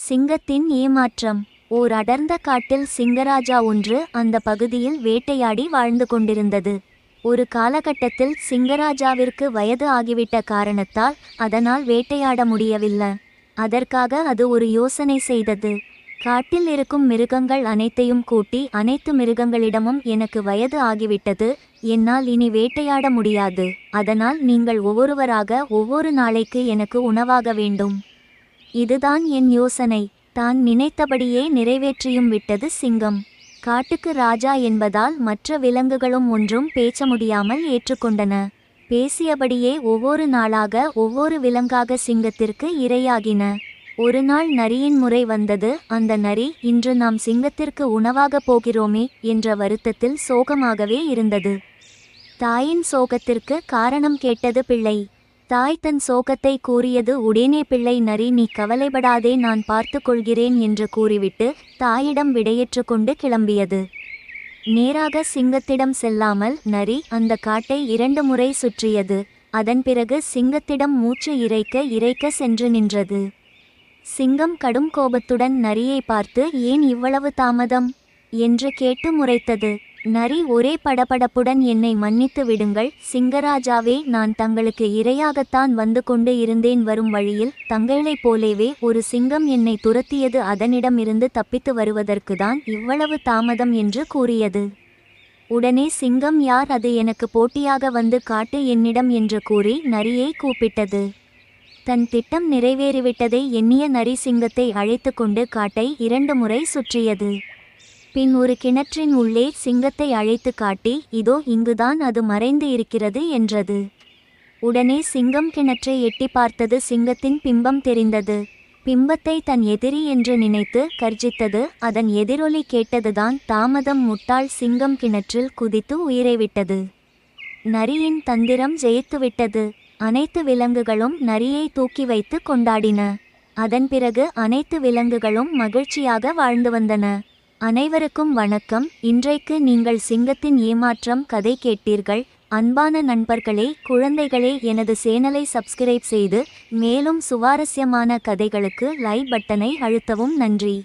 சிங்கத்தின் ஏமாற்றம். ஓர் அடர்ந்த காட்டில் சிங்கராஜா ஒன்று அந்த பகுதியில் வேட்டையாடி வாழ்ந்து கொண்டிருந்தது. ஒரு காலகட்டத்தில் சிங்கராஜாவிற்கு வயது ஆகிவிட்ட காரணத்தால் அதனால் வேட்டையாட முடியவில்லை. அதற்காக அது ஒரு யோசனை செய்தது. காட்டில் இருக்கும் மிருகங்கள் அனைத்தையும் கூட்டி அனைத்து மிருகங்களிடமும் எனக்கு வயது ஆகிவிட்டது, என்னால் இனி வேட்டையாட முடியாது, அதனால் நீங்கள் ஒவ்வொருவராக ஒவ்வொரு நாளைக்கு எனக்கு உணவாக வேண்டும். இதுதான் என் யோசனை. தான் நினைத்தபடியே நிறைவேற்றியும் விட்டது சிங்கம். காட்டுக்கு ராஜா என்பதால் மற்ற விலங்குகளும் ஒன்றும் பேச முடியாமல் ஏற்றுக்கொண்டன. பேசியபடியே ஒவ்வொரு நாளாக ஒவ்வொரு விலங்காக சிங்கத்திற்கு இரையாகின. ஒரு நாள் நரியின் முறை வந்தது. அந்த நரி, இன்று நாம் சிங்கத்திற்கு உணவாக போகிறோமே என்ற வருத்தத்தில் சோகமாகவே இருந்தது. தாயின் சோகத்திற்கு காரணம் கேட்டது பிள்ளை. தாய் தன் சோகத்தை கூறியது உடனே பிள்ளை, நரி நீ கவலைப்படாதே, நான் பார்த்து கொள்கிறேன் என்று கூறிவிட்டு தாயிடம் விடையேற்று கொண்டு கிளம்பியது. நேராக சிங்கத்திடம் செல்லாமல் நரி அந்த காட்டை 2 முறை சுற்றியது. அதன் பிறகு சிங்கத்திடம் மூச்சு இறைக்க சென்று நின்றது. சிங்கம் கடும் கோபத்துடன் நரியை பார்த்து, ஏன் இவ்வளவு தாமதம் என்று கேட்டு முறைத்தது. நரி ஒரே படபடப்புடன், என்னை மன்னித்து விடுங்கள் சிங்கராஜாவே, நான் தங்களுக்கு இரையாகத்தான் வந்து கொண்டு இருந்தேன். வரும் வழியில் தங்களைப் போலவே ஒரு சிங்கம் என்னை துரத்தியது, அதனிடமிருந்து தப்பித்து வருவதற்குதான் இவ்வளவு தாமதம் என்று கூறியது. உடனே சிங்கம், யார் அது எனக்கு போட்டியாக வந்து காட்டு என்னிடம் என்று கூறி நரியை கூப்பிட்டது. தன் திட்டம் நிறைவேறிவிட்டதை எண்ணிய நரி சிங்கத்தை அழைத்து கொண்டு காட்டை 2 முறை சுற்றியது. பின் ஒரு கிணற்றின் உள்ளே சிங்கத்தை அழைத்து காட்டி, இதோ இங்குதான் அது மறைந்து இருக்கிறது என்றது. உடனே சிங்கம் கிணற்றை எட்டி பார்த்தது. சிங்கத்தின் பிம்பம் தெரிந்தது. பிம்பத்தை தன் எதிரி என்று நினைத்து கர்ஜித்தது. அதன் எதிரொலி கேட்டதுதான் தாமதம். முட்டாள் சிங்கம் கிணற்றில் குதித்து உயிரை விட்டது. நரியின் தந்திரம் ஜெயித்துவிட்டது. அனைத்து விலங்குகளும் நரியை தூக்கி வைத்து கொண்டாடின. அதன் பிறகு அனைத்து விலங்குகளும் மகிழ்ச்சியாக வாழ்ந்து வந்தன. அனைவருக்கும் வணக்கம். இன்றைக்கு நீங்கள் சிங்கத்தின் ஏமாற்றம் கதை கேட்டீர்கள். அன்பான நண்பர்களே, குழந்தைகளே, எனது சேனலை சப்ஸ்கிரைப் செய்து மேலும் சுவாரஸ்யமான கதைகளுக்கு லைக் பட்டனை அழுத்தவும். நன்றி.